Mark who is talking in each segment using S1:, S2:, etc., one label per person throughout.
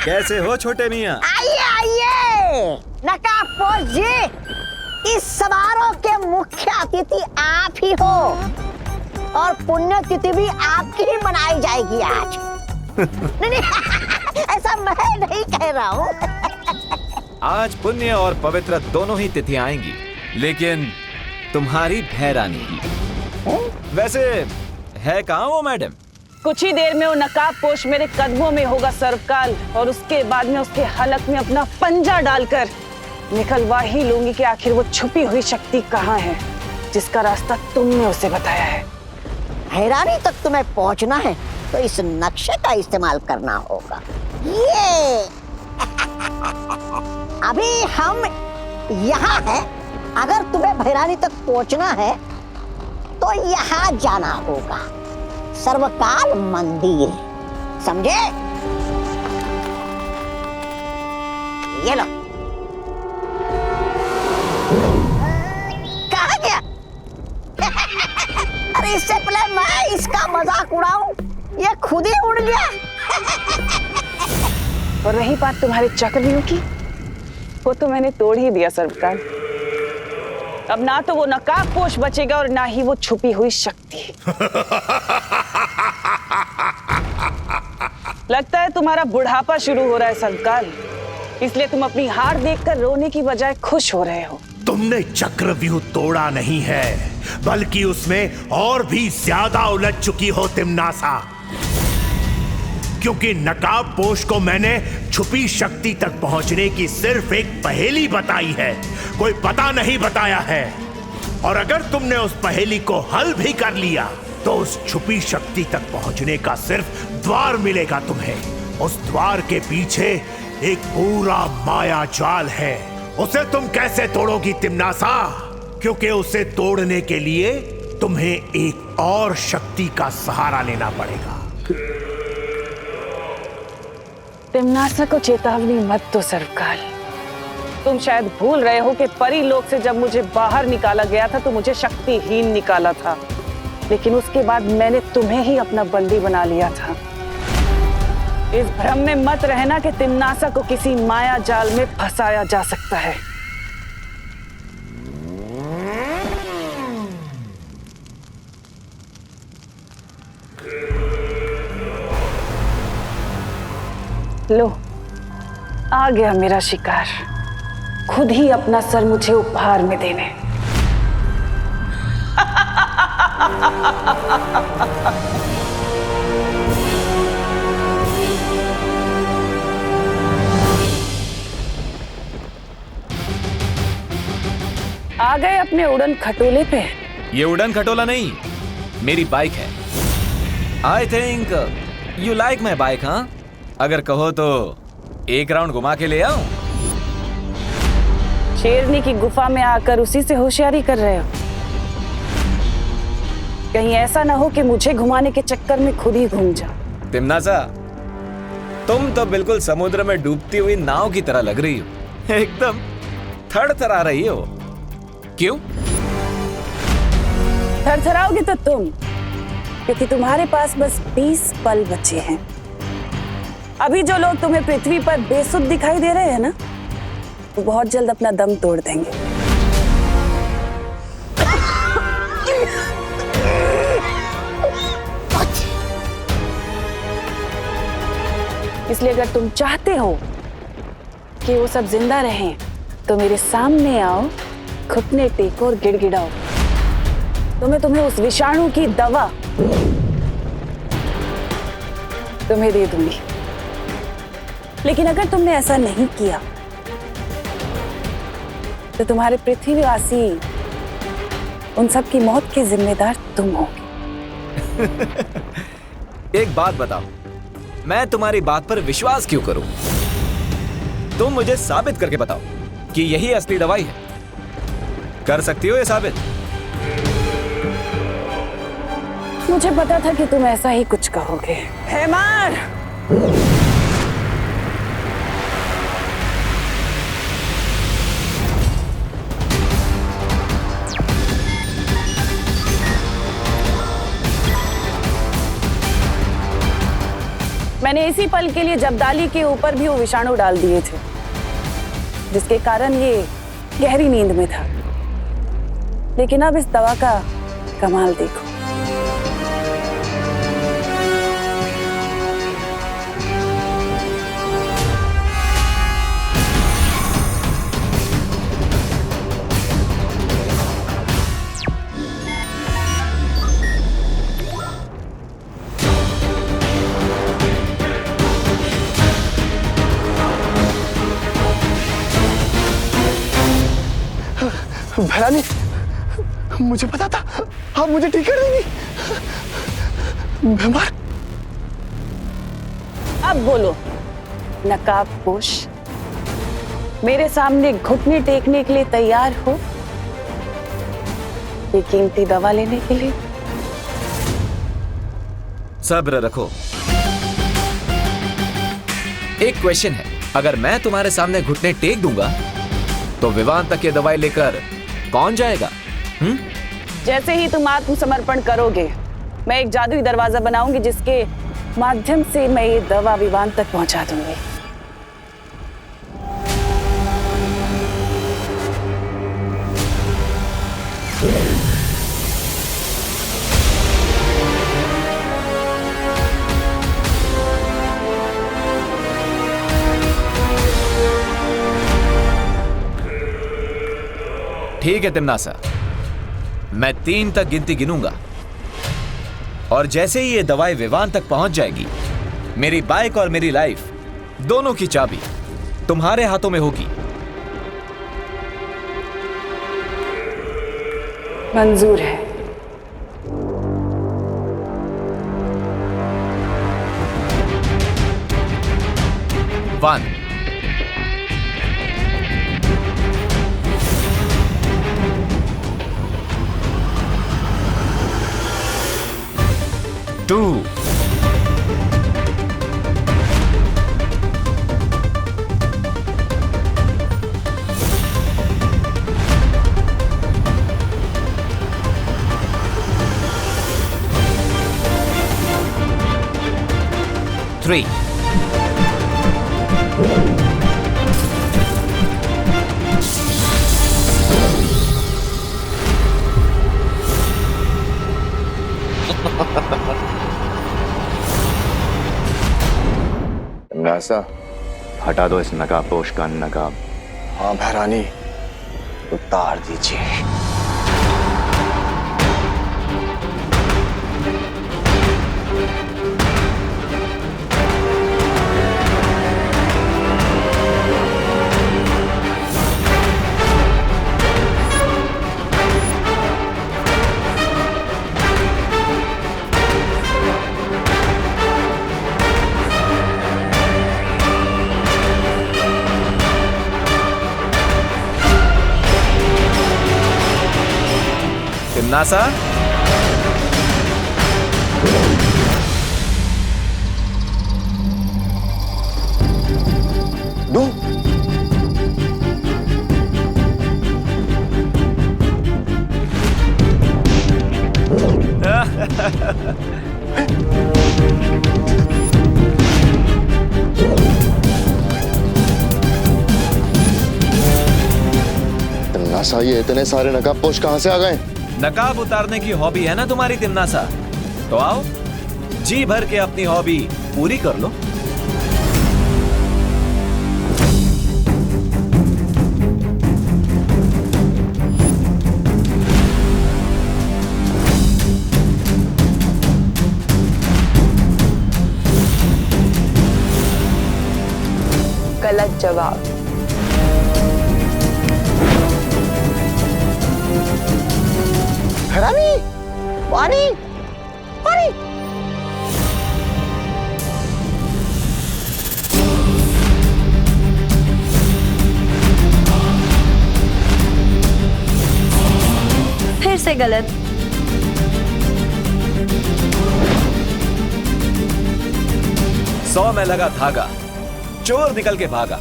S1: कैसे हो छोटे मियाँ?
S2: आइए आइए नकाबपोश जी, इस समारोह के मुख्य अतिथि आप ही हो और पुण्यतिथि भी आपकी ही मनाई जाएगी आज। नहीं, ऐसा मैं नहीं कह रहा हूँ।
S1: आज पुण्य और पवित्र दोनों ही तिथियां आएंगी, लेकिन तुम्हारी भैरानी की। वैसे है कहाँ वो मैडम?
S3: कुछ ही देर में वो नकाबपोश मेरे कदमों में होगा सरकाल, और उसके बाद में उसके हलक में अपना पंजा डालकर निकलवा ही लूंगी कि आखिर वो छुपी हुई शक्ति कहाँ है जिसका रास्ता तुमने उसे बताया है।
S2: भैरानी तक तुम्हें पहुंचना है तो इस नक्शे का इस्तेमाल करना होगा। ये अभी हम यहाँ हैं। अगर तुम्हें भैरानी तक पहुंचना है तो यहाँ जाना होगा, सर्वकाल मंदिर, समझे? ये लो। कहाँ गया? अरे इससे पहले मैं इसका मजाक उड़ाऊं, ये खुद ही उड़ गया।
S3: और रही बात तुम्हारे चक्रव्यूह की, वो तो मैंने तोड़ ही दिया सर्वकाल। अब ना तो वो नकाबपोश बचेगा और ना ही वो छुपी हुई शक्ति। लगता है तुम्हारा बुढ़ापा शुरू हो रहा है सर्वकाल, इसलिए तुम अपनी हार देखकर रोने की बजाय खुश हो रहे हो।
S4: तुमने चक्रव्यूह तोड़ा नहीं है, बल्कि उसमें और भी ज्यादा उलझ चुकी हो तिम्नासा, क्योंकि नकाबपोश को मैंने छुपी शक्ति तक पहुंचने की सिर्फ एक पहेली बताई है, कोई पता नहीं बताया है। और अगर तुमने उस पहेली को हल भी कर लिया तो उस छुपी शक्ति तक पहुंचने का सिर्फ द्वार मिलेगा तुम्हें। उस द्वार के पीछे एक पूरा माया जाल है, उसे तुम कैसे तोड़ोगी तिम्नासा? क्योंकि उसे तोड़ने के लिए तुम्हें एक और शक्ति का सहारा लेना पड़ेगा।
S3: तिम्नासा को चेतावनी मत दो सर्वकाल। तुम शायद भूल रहे हो कि परीलोक से जब मुझे बाहर निकाला गया था तो मुझे शक्तिहीन निकाला था, लेकिन उसके बाद मैंने तुम्हें ही अपना बंदी बना लिया था। इस भ्रम में मत रहना कि तिम्नासा को किसी माया जाल में फंसाया जा सकता है। लो, आ गया मेरा शिकार, खुद ही अपना सर मुझे उपहार में देने। आ गए अपने उड़न खटोले पे।
S1: ये उड़न खटोला नहीं, मेरी बाइक है। I think you like my bike, हाँ? अगर कहो तो एक राउंड घुमा के ले आऊं?
S3: शेरनी की गुफा में आकर उसी से होशियारी कर रहे हो? कहीं ऐसा ना हो कि मुझे घुमाने के चक्कर में खुद ही घूम जाओ।
S1: तिम्नासा, तुम तो बिल्कुल समुद्र में डूबती हुई नाव की तरह लग रही हो, एकदम थरथरा रही हो। क्यों?
S3: थरथराओगे तो तुम, क्योंकि तुम्हारे पास बस 20 पल बचे हैं। अभी जो लोग तुम्हें पृथ्वी पर बेसुध दिखाई दे रहे हैं ना, वो बहुत जल्द अपना दम तोड़ देंगे। इसलिए अगर तुम चाहते हो कि वो सब जिंदा रहें, तो मेरे सामने आओ, घुटने टेको और गिड़गिड़ाओ, तो मैं तुम्हें उस विषाणु की दवा तुम्हें दे दूंगी। लेकिन अगर तुमने ऐसा नहीं किया तो तुम्हारे पृथ्वीवासी उन सब की मौत के जिम्मेदार तुम होगे।
S1: एक बात बताओ, मैं तुम्हारी बात पर विश्वास क्यों करूं? तुम मुझे साबित करके बताओ कि यही असली दवाई है। कर सकती हो ये साबित?
S3: मुझे पता था कि तुम ऐसा ही कुछ कहोगे। हैमार! मैंने इसी पल के लिए जब्दाली के ऊपर भी वो विषाणु डाल दिए थे, जिसके कारण ये गहरी नींद में था। लेकिन अब इस दवा का कमाल देखो।
S5: भैरानी, मुझे पता था आप मुझे ठीक कर देंगी। मैं मर।
S3: अब बोलो नकाबपोश, मेरे सामने घुटने टेकने के लिए तैयार हो ये कीमती दवा लेने के लिए?
S1: सब्र रखो। एक क्वेश्चन है, अगर मैं तुम्हारे सामने घुटने टेक दूंगा तो विवान तक ये दवाई लेकर कौन जाएगा?
S3: जैसे ही तुम आत्मसमर्पण करोगे, मैं एक जादुई दरवाजा बनाऊंगी जिसके माध्यम से मैं ये दवा विवान तक पहुंचा दूंगी।
S1: ठीक है तिम्नासा, मैं 3 तक गिनती गिनूंगा और जैसे ही ये दवाई विवान तक पहुंच जाएगी, मेरी बाइक और मेरी लाइफ दोनों की चाबी तुम्हारे हाथों में होगी।
S3: मंजूर है।
S1: वन, 2, 3,
S5: तिम्नासा, हटा दो इस नकाबपोश का नकाब। हाँ भैरानी, उतार दीजिए।
S1: तिम्नासा,
S5: दो। तिम्नासा, ये इतने सारे नकाबपोश कहां से आ गए?
S1: नकाब उतारने की हॉबी है ना तुम्हारी तिम्नासा, तो आओ जी भर के अपनी हॉबी पूरी कर लो।
S6: गलत जवाब।
S2: रानी, पानी, पानी।
S6: फिर से गलत।
S1: सौ में लगा धागा, चोर निकल के भागा।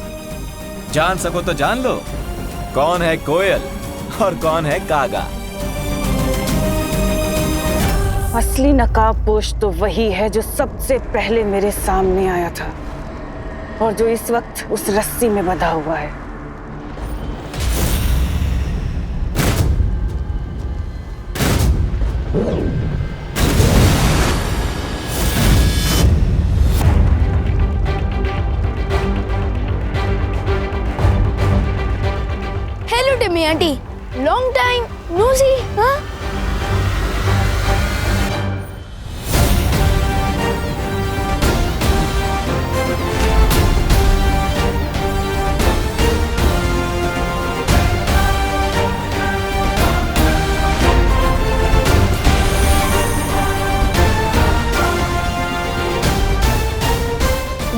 S1: जान सको तो जान लो, कौन है कोयल और कौन है कागा।
S3: असली नकाबपोश तो वही है जो सबसे पहले मेरे सामने आया था और जो इस वक्त उस रस्सी में बंधा हुआ है।
S7: Hello Timmy aunty, long time no see. हाँ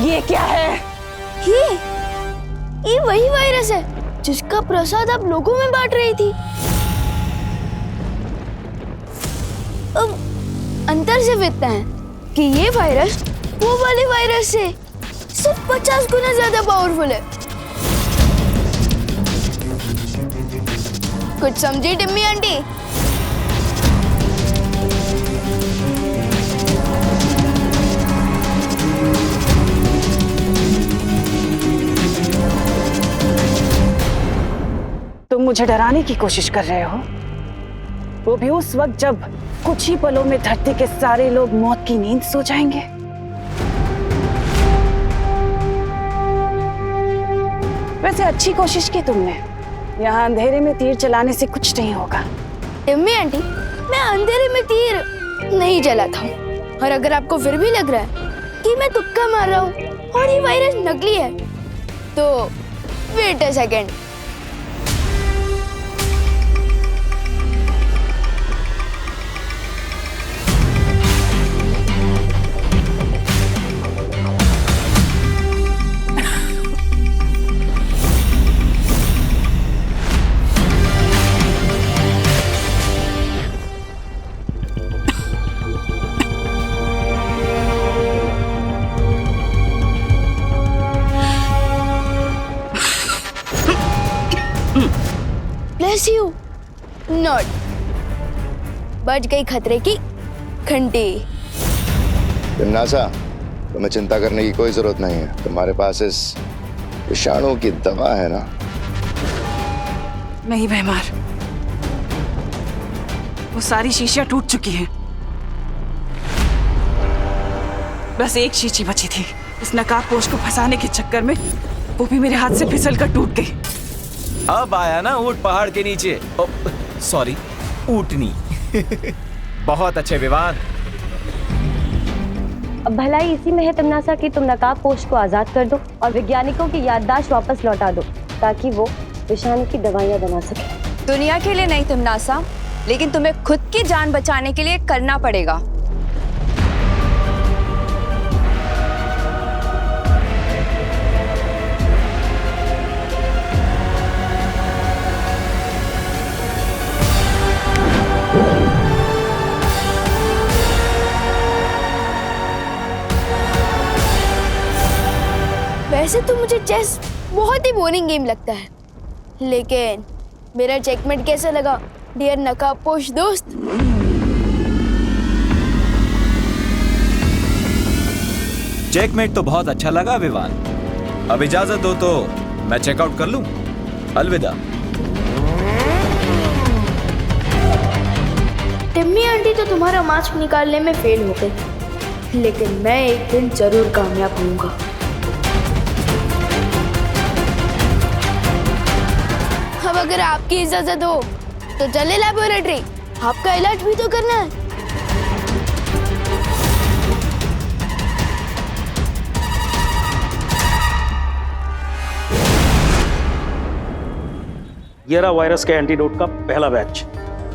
S3: ये क्या है?
S7: ये वही वायरस है जिसका प्रसाद आप लोगों में बांट रही थी। अब अंतर सिर्फ इतना है कि ये वायरस वो वाले वायरस से सिर्फ 50 गुना ज्यादा पावरफुल है। कुछ समझी टिम्मी आंटी?
S3: तुम मुझे डराने की कोशिश कर रहे हो, वो भी उस वक्त जब कुछ ही पलों में धरती के सारे लोग मौत की नींद सो जाएंगे। वैसे अच्छी कोशिश की तुमने। यहाँ अंधेरे में तीर चलाने से कुछ नहीं होगा।
S7: टिम्मी आंटी, मैं अंधेरे में तीर नहीं चलाता हूँ, और अगर आपको फिर भी लग रहा है कि मैं तुक्का मार रहा हूँ और ये वायरस नकली है, तो wait a second. Bless you. Not. बच गई खतरे की घंटी।
S8: टिमनासा, तुम्हें चिंता करने की कोई जरूरत नहीं है। तुम्हारे पास इस विषाणु की दवा है ना?
S3: नहीं बेमार, वो सारी शीशियां टूट चुकी हैं। बस एक शीशी बची थी। इस नकाबपोश को फंसाने के चक्कर में वो भी मेरे हाथ से फिसल कर टूट गई।
S1: अब आया ना ऊंट पहाड़ के नीचे। सॉरी, ऊंटनी। बहुत अच्छे विवान।
S9: अब भलाई इसी में है टिमनासा कि तुम नकाबपोश को आजाद कर दो और वैज्ञानिकों की याददाश्त वापस लौटा दो ताकि वो विषाणु की दवाइयां बना सके।
S6: दुनिया के लिए नहीं टिमनासा, लेकिन तुम्हें खुद की जान बचाने के लिए करना पड़ेगा।
S7: वैसे तो मुझे चेस बहुत ही बोरिंग गेम लगता है, लेकिन मेरा चेकमेट कैसा लगा डियर नकाबपोश दोस्त?
S1: चेकमेट तो बहुत अच्छा लगा विवान। अब इजाजत दो तो मैं चेकआउट कर लूं। अलविदा।
S7: टिम्मी आंटी तो तुम्हारा मास्क निकालने में फेल हो गई, लेकिन मैं एक दिन जरूर कामयाब होऊंगा। अब अगर आपकी इजाजत हो तो चले लैबोरेटरी, आपका इलाज भी तो करना है।
S10: ये रहा वायरस के एंटीडोट का पहला बैच,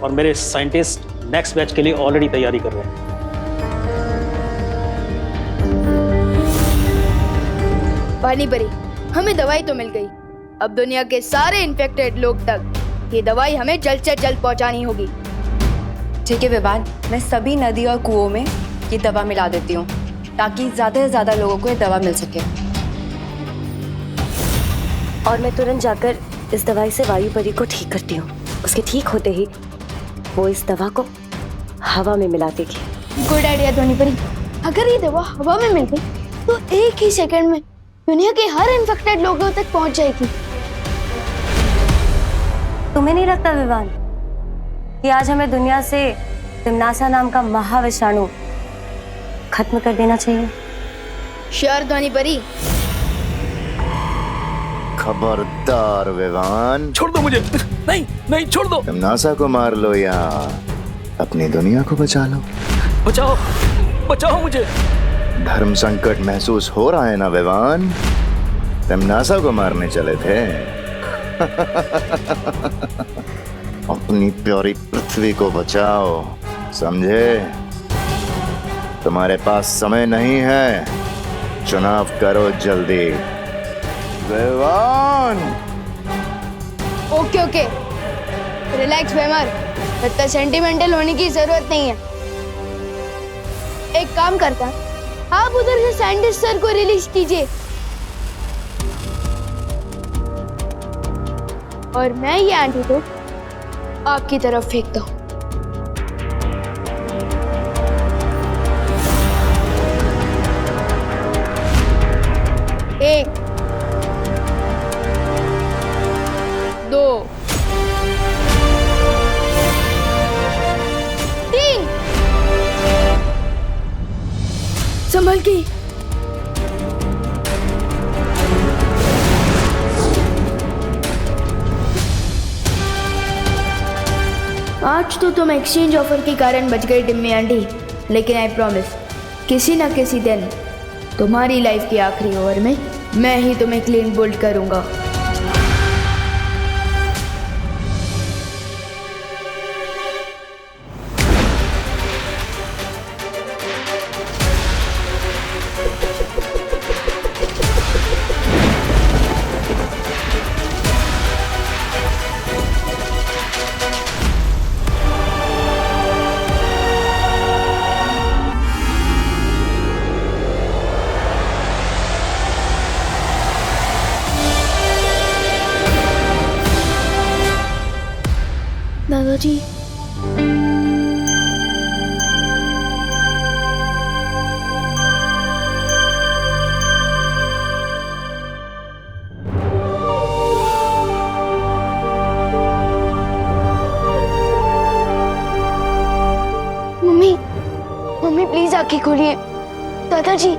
S10: और मेरे साइंटिस्ट नेक्स्ट बैच के लिए ऑलरेडी तैयारी कर रहे हैं।
S7: पानी परी, हमें दवाई तो मिल गई। अब दुनिया के सारे इन्फेक्टेड लोग तक ये दवाई हमें जल्द से जल्द पहुंचानी होगी।
S6: ठीक है विवान, मैं सभी नदी और कुओं में ये दवा मिला देती हूँ ताकि ज्यादा से ज्यादा लोगों को ये दवा मिल सके।
S9: और मैं तुरंत जाकर इस दवाई से वायु परी को ठीक करती हूँ। उसके ठीक होते ही वो इस दवा को हवा में मिला देगी।
S7: गुड आइडिया धोनी परी। अगर ये दवा हवा में मिल गई तो एक ही सेकंड में दुनिया के हर इन्फेक्टेड लोगों तक पहुंच जाएगी।
S9: तुम्हें नहीं लगता विवान कि आज हमें दुनिया से तिम्नासा नाम का महाविषाणु खत्म कर देना चाहिए?
S7: श्योर धोनी परी।
S8: खबरदार विवान,
S1: छोड़ दो मुझे। नहीं नहीं, छोड़ दो।
S8: तिम्नासा को मार लो या अपनी दुनिया को बचा लो।
S1: बचाओ बचाओ मुझे।
S8: धर्म संकट महसूस हो रहा है ना विवान? तिम्नासा को मारने चले थे। अपनी प्यारी पृथ्वी को बचाओ, समझे? तुम्हारे पास समय नहीं है, चुनाव करो जल्दी। विवान।
S7: ओके ओके, रिलैक्स वेमर, इतना सेंटिमेंटल होने की जरूरत नहीं है। एक काम करता, आप उधर से साइंटिस्ट सर को रिलीज कीजिए और मैं ये एंटीडोट आपकी तरफ फेंकता हूं। एक, दो, तीन, संभल के। आज तो तुम एक्सचेंज ऑफर के कारण बच गई डिम्मी आंटी, लेकिन आई प्रॉमिस किसी ना किसी दिन तुम्हारी लाइफ के आखिरी ओवर में मैं ही तुम्हें क्लीन बोल्ड करूंगा। दादाजी, मम्मी मम्मी प्लीज आंखें खोलिए। दादाजी,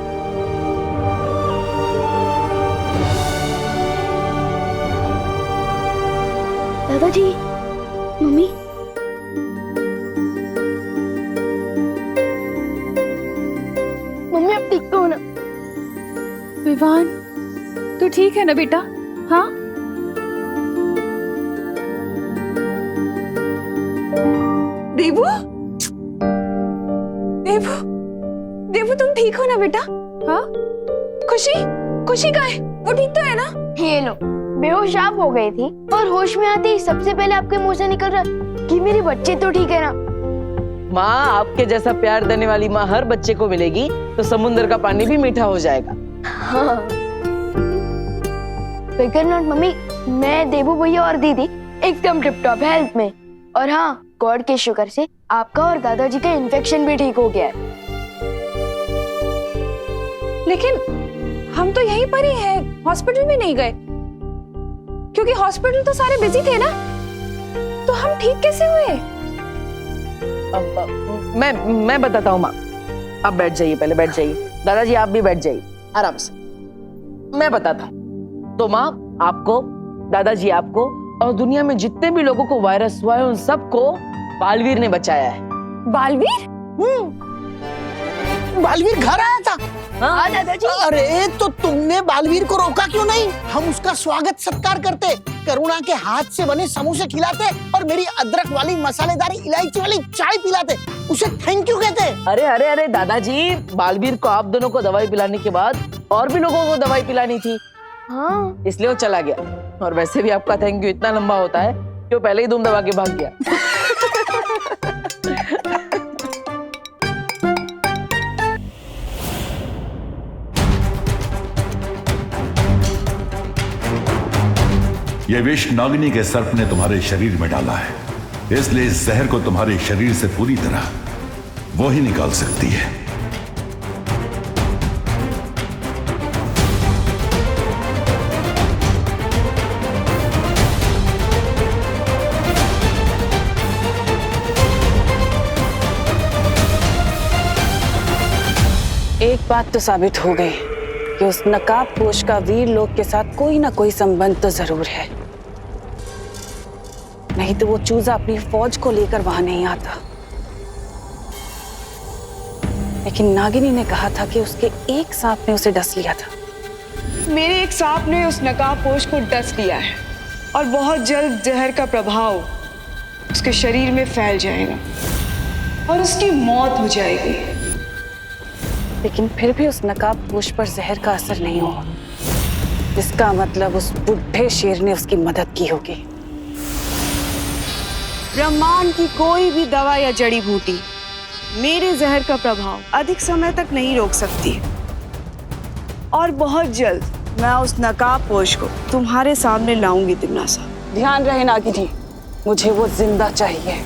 S7: दादाजी, मम्मी, मम्मी अब ठीक तो हो ना?
S3: विवान, तू ठीक है ना बेटा? हाँ? देवू, देवू, देवू तुम ठीक हो ना बेटा? हाँ? खुशी, खुशी कहाँ है? वो ठीक तो है ना?
S7: ये लो, बेहोश आप हो गई थी और होश में आते ही सबसे पहले आपके मुंह से निकल रहा कि मेरे बच्चे तो ठीक है ना।
S3: माँ, आपके जैसा प्यार देने वाली माँ हर बच्चे को मिलेगी तो समुद्र का पानी भी मीठा हो जाएगा।
S7: हाँ। फिकर नॉट मम्मी, मैं, देवू भैया और दीदी एकदम टिप टॉप हेल्थ में। और हाँ, गॉड के शुक्र से आपका और दादाजी का इन्फेक्शन भी ठीक हो गया है।
S11: लेकिन हम तो यहीं पर ही हैं, हॉस्पिटल भी नहीं गए क्योंकि हॉस्पिटल तो सारे बिजी थे ना। तो हम ठीक कैसे हुए?
S3: मैं बताता हूँ माँ। आप बैठ जाइए, पहले बैठ जाइए। दादाजी आप भी बैठ जाइए आराम से, मैं बताता हूँ। तो माँ, आपको, दादाजी आपको और दुनिया में जितने भी लोगों को वायरस हुआ है उन सबको बालवीर ने बचाया है।
S11: बालवीर?
S5: बालवीर घर आया था?
S7: हाँ दादाजी।
S5: अरे तो तुमने बालवीर को रोका क्यों नहीं? हम उसका स्वागत सत्कार करते, करुणा के हाथ से बने समोसे खिलाते और मेरी अदरक वाली मसालेदार इलायची वाली चाय पिलाते, उसे थैंक यू कहते।
S3: अरे अरे अरे दादाजी, बालवीर को आप दोनों को दवाई पिलाने के बाद और भी लोगों को दवाई पिलानी थी।
S7: हाँ,
S3: इसलिए वो चला गया। और वैसे भी आपका थैंक यू इतना लंबा होता है कि वो पहले ही धूम दबा के भाग गया।
S12: यह विष नागिनी के सर्प ने तुम्हारे शरीर में डाला है, इसलिए इस जहर को तुम्हारे शरीर से पूरी तरह वो ही निकाल सकती है।
S3: एक बात तो साबित हो गई कि उस नकाबपोश का वीर लोग के साथ कोई ना कोई संबंध तो जरूर है, नहीं तो वो चूजा अपनी फौज को लेकर वहां नहीं आता। लेकिन नागिनी ने कहा था कि उसके एक सांप ने उसे डस लिया था।
S13: मेरे एक सांप ने उस नकाबपोश को डस लिया है और बहुत जल्द जहर का प्रभाव उसके शरीर में फैल जाएगा और उसकी मौत हो जाएगी।
S3: लेकिन फिर भी उस नकाबपोश पर जहर का असर नहीं हुआ। इसका मतलब उस बुढ़े शेर ने उसकी मदद की होगी।
S13: ब्रह्मांड की कोई भी दवा या जड़ी बूटी मेरे जहर का प्रभाव अधिक समय तक नहीं रोक सकती और बहुत जल्द मैं उस नकाबपोश को तुम्हारे सामने लाऊंगी तिम्नासा।
S3: ध्यान रहे नागिनी, मुझे वो जिंदा चाहिए।